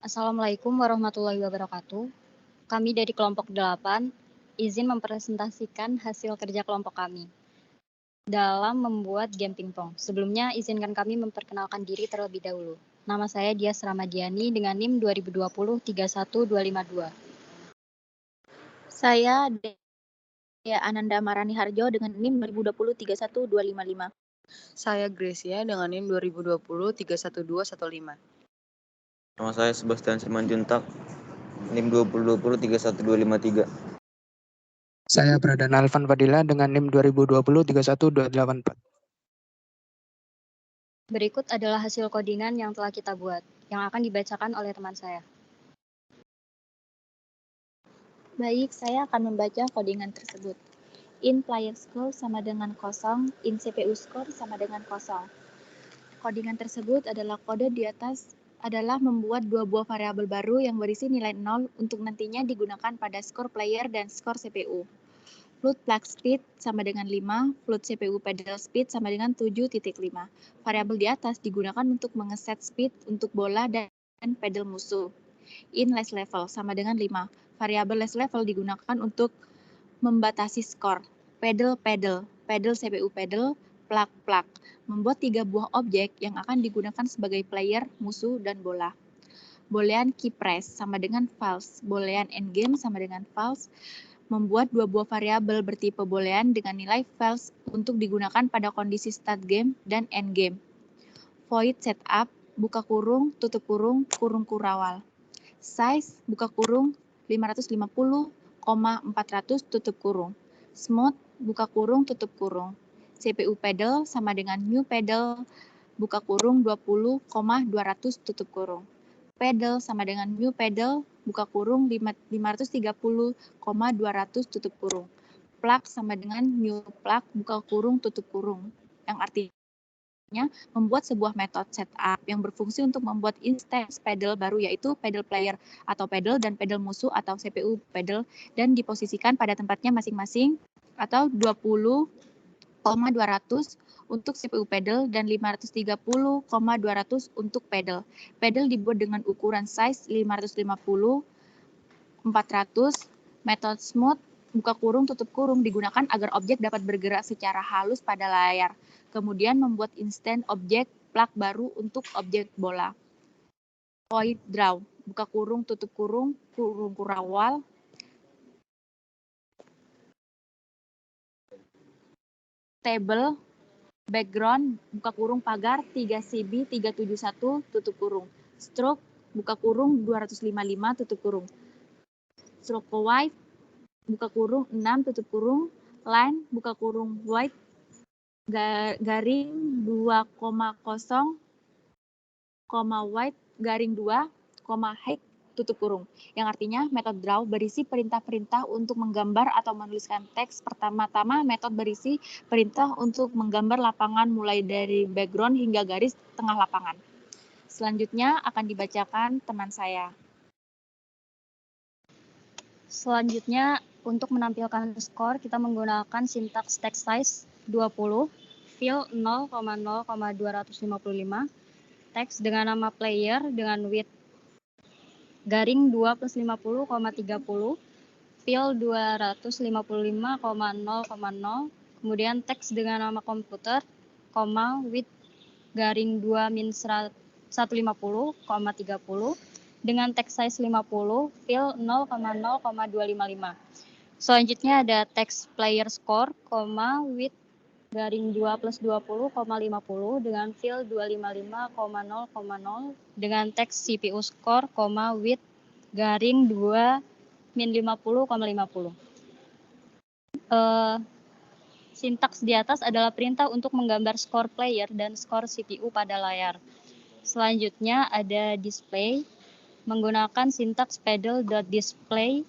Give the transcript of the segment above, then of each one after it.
Assalamualaikum warahmatullahi wabarakatuh. Kami dari kelompok 8 izin mempresentasikan hasil kerja kelompok kami dalam membuat game pingpong. Sebelumnya, izinkan kami memperkenalkan diri terlebih dahulu. Nama saya Dias Ramadiani dengan NIM 2020 31252. Saya Dea Ananda Marani Harjo dengan NIM 2020 31255. Saya Gracia dengan NIM 2020 31215. Nama saya Sebastian Simanjuntak, NIM 2020 31253. Saya Pradana Alvan Fadila dengan NIM 2020 31284. Berikut adalah hasil codingan yang telah kita buat, yang akan dibacakan oleh teman saya. Baik, saya akan membaca codingan tersebut. In player score sama dengan 0, in CPU score sama dengan 0. Codingan tersebut adalah kode di atas adalah membuat dua buah variabel baru yang berisi nilai 0 untuk nantinya digunakan pada skor player dan skor CPU. Float plug speed sama dengan 5, float CPU pedal speed sama dengan 7.5. Variabel di atas digunakan untuk mengeset speed untuk bola dan pedal musuh. In last level sama dengan 5. Variabel last level digunakan untuk membatasi skor. Pedal CPU pedal, plug. Membuat 3 buah objek yang akan digunakan sebagai player, musuh, dan bola. Boolean key press sama dengan false. Boolean endgame sama dengan false. Membuat 2 buah variabel bertipe boolean dengan nilai false untuk digunakan pada kondisi start game dan end game. Void setup, buka kurung, tutup kurung, kurung kurawal. Size, buka kurung, 550,400 tutup kurung. Smooth, buka kurung, tutup kurung. CPU pedal sama dengan new pedal, buka kurung 20,200 tutup kurung. Pedal sama dengan new pedal, buka kurung 530,200 tutup kurung. Plug sama dengan new plug, buka kurung, tutup kurung. Yang artinya membuat sebuah metode setup yang berfungsi untuk membuat instance pedal baru, yaitu pedal player atau pedal dan pedal musuh atau CPU pedal, dan diposisikan pada tempatnya masing-masing atau 20,200 untuk CPU pedal dan 530,200 untuk pedal. Pedal dibuat dengan ukuran size 550/400. Metode smooth, buka kurung, tutup kurung digunakan agar objek dapat bergerak secara halus pada layar. Kemudian membuat instant objek plug baru untuk objek bola. Void draw, buka kurung, tutup kurung, kurung kurawal. Table, background, buka kurung pagar 3CB 371 tutup kurung. Stroke, buka kurung 255 tutup kurung. Stroke wide, buka kurung 6 tutup kurung. Line, buka kurung wide garing 2,0, wide garing 2, height tutup kurung. Yang artinya metode draw berisi perintah-perintah untuk menggambar atau menuliskan teks. Pertama-tama metode berisi perintah untuk menggambar lapangan mulai dari background hingga garis tengah lapangan. Selanjutnya akan dibacakan teman saya. Selanjutnya, untuk menampilkan skor, kita menggunakan sintaks text size 20, fill 0,0,255, teks dengan nama player dengan width garing 2 plus 50,30, fill 255,0,0, kemudian teks dengan nama komputer, width garing 2 min 150,30, dengan text size 50, fill 0,0,255. Selanjutnya ada text player score, width garing 2 plus 20,50 dengan fill 255,0,0 dengan teks CPU score, width garing 2 min 50,50. Sintaks di atas adalah perintah untuk menggambar skor player dan skor CPU pada layar. Selanjutnya ada display menggunakan sintaks pedal.display.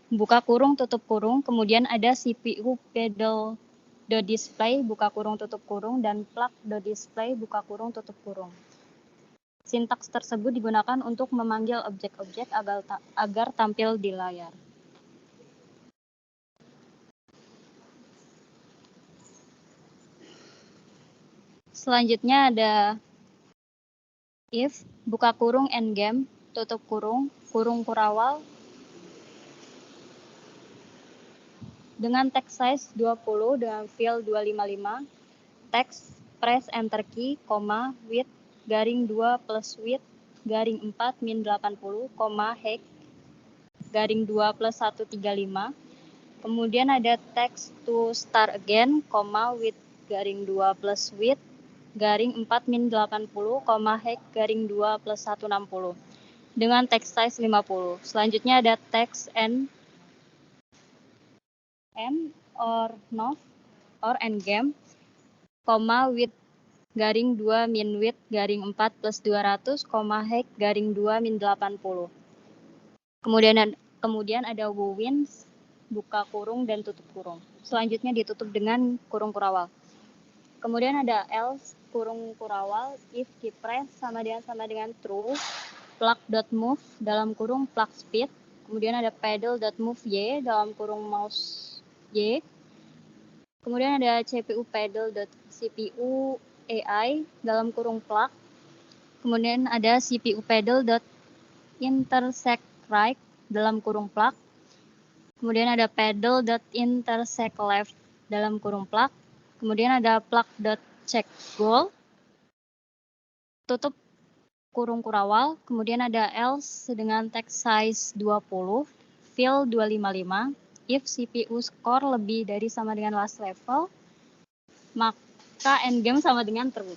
Buka kurung, tutup kurung, kemudian ada CPU pedal.display, buka kurung, tutup kurung, dan plug.display, buka kurung, tutup kurung. Sintaks tersebut digunakan untuk memanggil objek-objek agar tampil di layar. Selanjutnya ada if, buka kurung endgame, tutup kurung, kurung kurawal, dengan text size 20 dengan fill 255, text press enter key, width garing 2 plus width garing 4 min 80, hack garing 2 plus 135. Kemudian ada text to start again, width garing 2 plus width garing 4 min 80, hack garing 2 plus 160 dengan text size 50. Selanjutnya ada text and or not or endgame, width garing 2 min width garing 4 plus 200, hack garing 2 min 80. Kemudian ada wins, buka kurung dan tutup kurung. Selanjutnya ditutup dengan kurung kurawal. Kemudian ada else, kurung kurawal, if key press sama dengan true, plug.move dalam kurung plug speed. Kemudian ada pedal.move y dalam kurung mouse y. Kemudian ada cpu pedal.cpu AI dalam kurung plug. Kemudian ada cpu pedal.intersect right dalam kurung plug. Kemudian ada pedal.intersect left dalam kurung plug. Kemudian ada plug.check goal, tutup kurung kurawal. Kemudian ada else dengan text size 20, fill 255. If CPU score lebih dari sama dengan last level, maka endgame sama dengan true.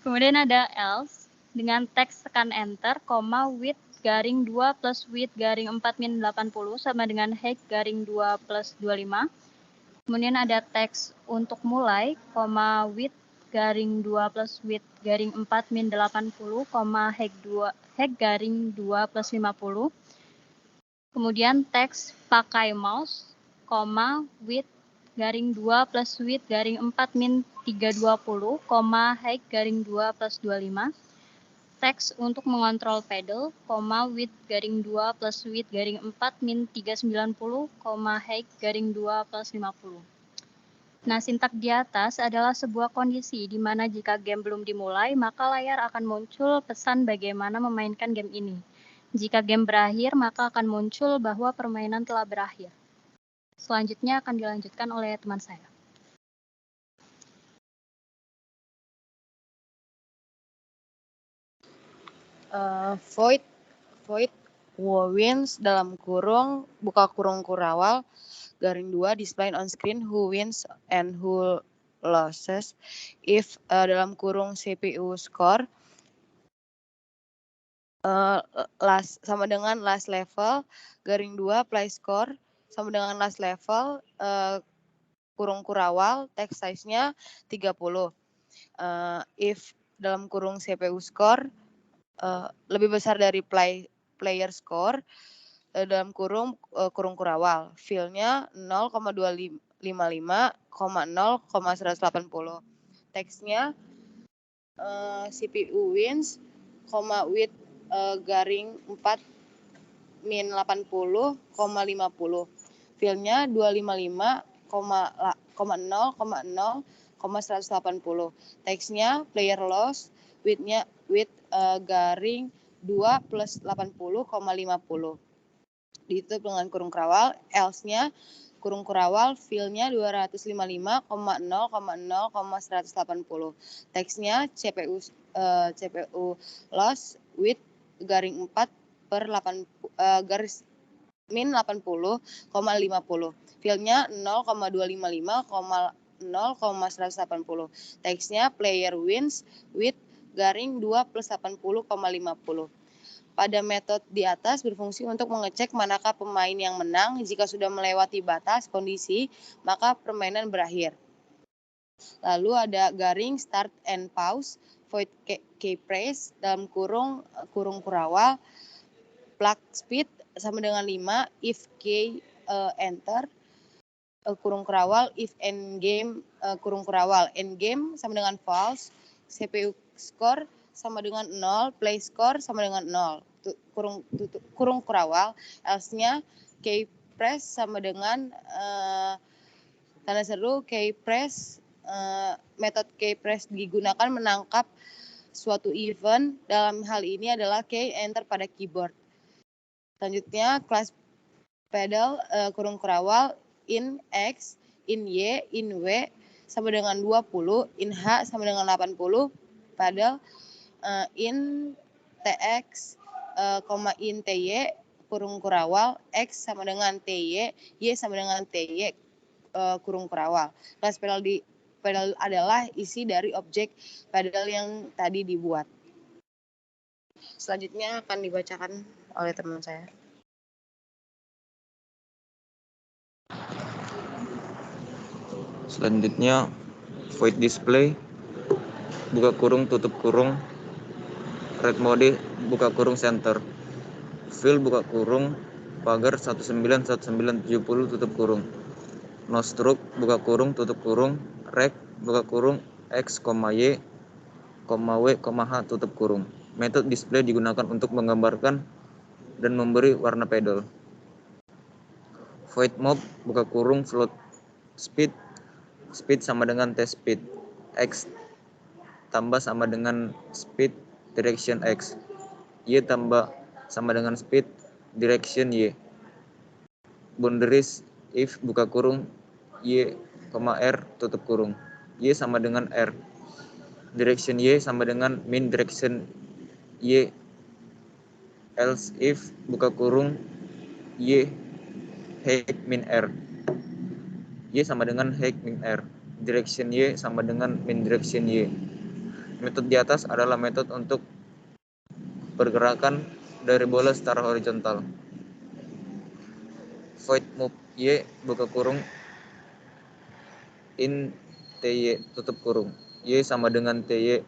Kemudian ada else dengan teks tekan enter, width garing 2 plus width garing 4 min 80 sama dengan hack garing 2 plus 25. Kemudian ada teks untuk mulai, width garing 2 plus width garing 4 min 80, hack garing 2 plus 50. Kemudian teks pakai mouse, width garing 2 plus width garing 4 min 320, hack garing 2 plus 25. Teks untuk mengontrol pedal, width garing 2 plus width garing 4 min 390, hack garing 2 plus 50. Nah, sintak di atas adalah sebuah kondisi di mana jika game belum dimulai, maka layar akan muncul pesan bagaimana memainkan game ini. Jika game berakhir, maka akan muncul bahwa permainan telah berakhir. Selanjutnya akan dilanjutkan oleh teman saya. Void wins dalam kurung, buka kurung kurawal, garing 2 display on screen who wins and who loses if dalam kurung CPU score sama dengan last level, garing 2 play score sama dengan last level, kurung kurawal, text size-nya 30. If dalam kurung CPU score lebih besar dari player score, dalam kurung kurawal, fill-nya 0,255, 0,180. Teksnya CPU wins, width garing 4 min 80, 50. Fill-nya 255, 180. Teksnya player loss, width garing 2 plus 80, 50. Ditutup dengan kurung kurawal, else-nya kurung kurawal, fill-nya 255, 180, teksnya CPU loss, width garing 4 per 8 garis min 80, 50. Fill-nya 0,255, 0,180. Teksnya player wins, width garing 2 plus 80, 50. Pada metode di atas berfungsi untuk mengecek manakah pemain yang menang. Jika sudah melewati batas kondisi, maka permainan berakhir. Lalu ada garing start and pause, void key press dalam kurung kurawal, plug speed sama dengan 5, if key enter, kurung kurawal, if end game, kurung kurawal, end game sama dengan false, CPU score sama dengan 0, play score sama dengan 0, kurung kurawal, else-nya key press sama dengan tanda seru key press metode key press digunakan menangkap suatu event. Dalam hal ini adalah key enter pada keyboard. Selanjutnya kelas pedal kurung kurawal in X, in Y, in W sama dengan 20, in H sama dengan 80, pedal in TX, in TY kurung kurawal, X sama dengan TY, Y sama dengan TY kurung kurawal. Kelas pedal adalah isi dari objek pedal yang tadi dibuat. Selanjutnya akan dibacakan oleh teman saya. Selanjutnya void display, buka kurung tutup kurung, red mode buka kurung center, fill buka kurung, pagar 191970 tutup kurung, no stroke buka kurung tutup kurung, rec buka kurung X, Y, W, H tutup kurung. Metode display digunakan untuk menggambarkan dan memberi warna pedal. Void mode buka kurung float speed, speed sama dengan test speed, X tambah sama dengan speed direction X, Y tambah sama dengan speed direction Y. Boundaries if buka kurung Y, R tutup kurung, Y sama dengan R. Direction Y sama dengan min direction Y. Else if buka kurung Y height min R, Y sama dengan height min R. Direction Y sama dengan min direction Y. Metode di atas adalah metode untuk pergerakan dari bola secara horizontal. Void move Y buka kurung in TY tutup kurung, Y sama dengan TY.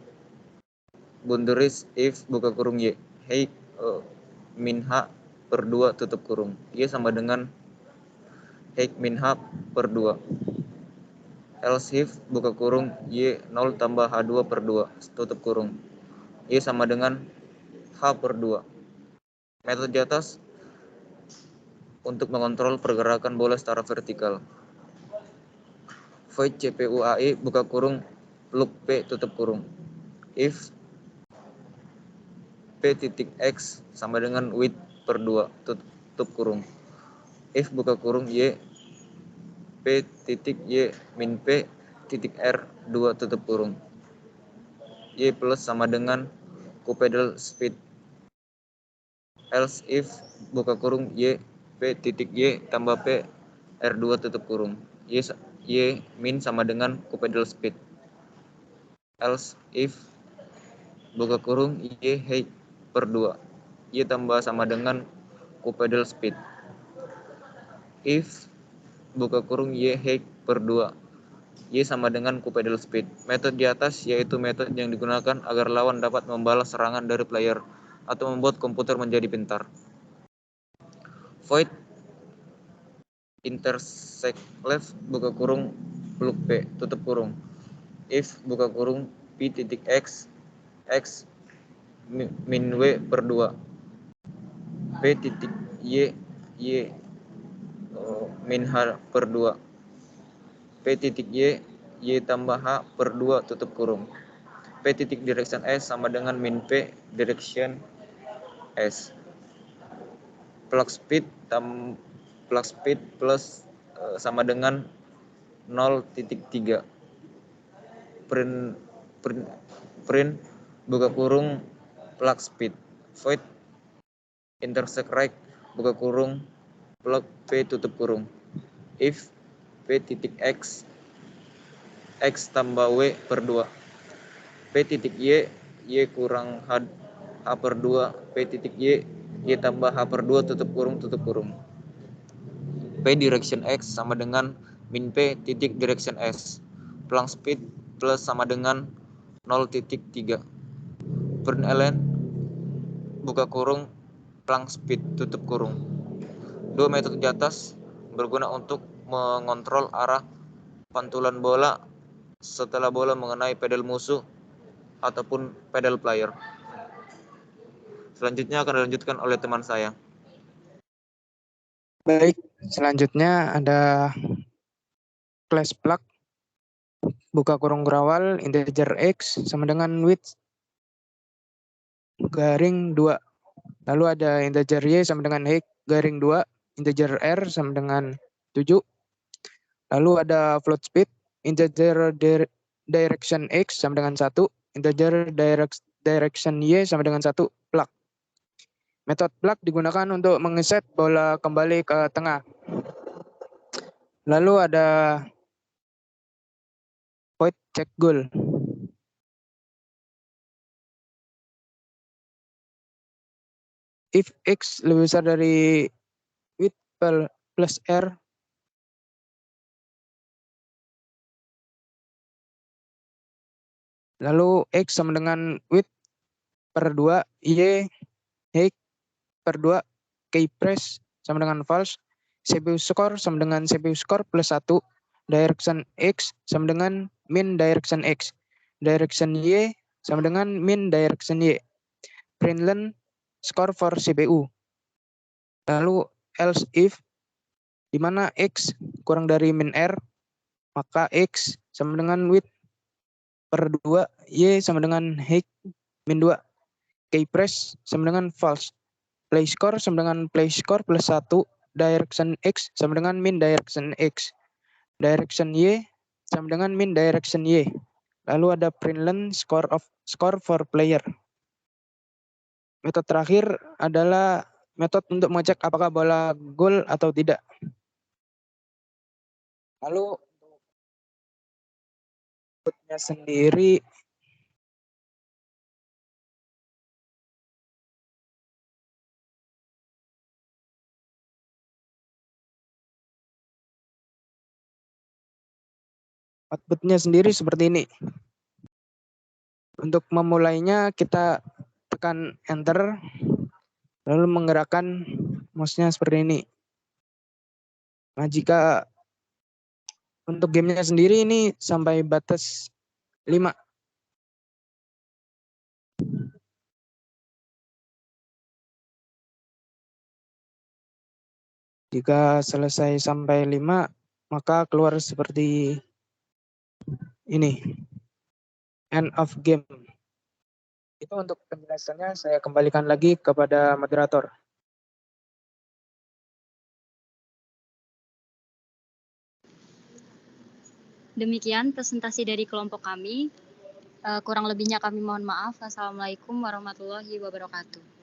Boundaries if buka kurung Y height min H per 2 tutup kurung, Y sama dengan height min H per 2. Else if buka kurung Y 0 tambah H2 per 2 tutup kurung, Y sama dengan H per 2. Metode di atas untuk mengontrol pergerakan bola secara vertikal. Void CPU AI buka kurung loop P tutup kurung. If P titik X sama dengan width per 2 tutup kurung. If buka kurung Y P titik Y min P titik R 2 tutup kurung. Y plus sama dengan Q pedal speed. Else if buka kurung Y P titik Y tambah P R2 tutup kurung. Y min sama dengan Q pedal speed. Else if buka kurung Y height per 2, Y tambah sama dengan Q pedal speed. If buka kurung Y height per 2, Y sama dengan Q pedal speed. Metode di atas yaitu metode yang digunakan agar lawan dapat membalas serangan dari player atau membuat komputer menjadi pintar. Void intersect left buka kurung loop P tutup kurung. If buka kurung P titik X X min W per 2, P titik Y Y min H per 2, P titik Y Y tambah H per 2 tutup kurung. P titik direction S sama dengan min P direction S. Plug speed plus sama dengan 0.3. Print buka kurung plug speed. Void intersect right buka kurung plug P tutup kurung. If P titik X X tambah W per 2, P titik Y Y kurang H per 2, P titik Y Y tambah H per 2 tutup kurung. P direction X sama dengan min P titik direction S. Plug speed plus sama dengan 0.3. Print ln buka kurung plug speed tutup kurung. Dua metode di atas berguna untuk mengontrol arah pantulan bola setelah bola mengenai pedal musuh ataupun pedal player. Selanjutnya akan dilanjutkan oleh teman saya. Baik, selanjutnya ada class plug buka kurung berawal integer x sama dengan width garing 2. Lalu ada integer y sama dengan height garing 2, integer r sama dengan 7. Lalu ada float speed, integer direction x sama dengan 1, integer direction y sama dengan 1, plug. Metode plug digunakan untuk mengeset bola kembali ke tengah. Lalu ada void check goal. If x lebih besar dari width plus r, lalu x sama dengan width per 2, y height per 2, key press sama dengan false, CPU score sama dengan CPU score plus 1, direction x sama dengan min direction x, direction y sama dengan min direction y, print len score for CPU. Lalu else if di mana x kurang dari min r, maka x sama dengan width per 2, y sama dengan height min 2, key press sama dengan false, play score sama dengan play score plus 1, direction x sama dengan min direction x, direction y sama dengan min direction y. Lalu ada print len score for player. Metode terakhir adalah metode untuk mengecek apakah bola gol atau tidak. Lalu outputnya sendiri seperti ini. Untuk memulainya kita tekan enter, lalu menggerakkan mouse-nya seperti ini. Nah, jika untuk gamenya sendiri ini sampai batas 5. Jika selesai sampai 5, maka keluar seperti ini. End of game. Itu untuk penjelasannya, saya kembalikan lagi kepada moderator. Demikian presentasi dari kelompok kami. Kurang lebihnya kami mohon maaf. Wassalamualaikum warahmatullahi wabarakatuh.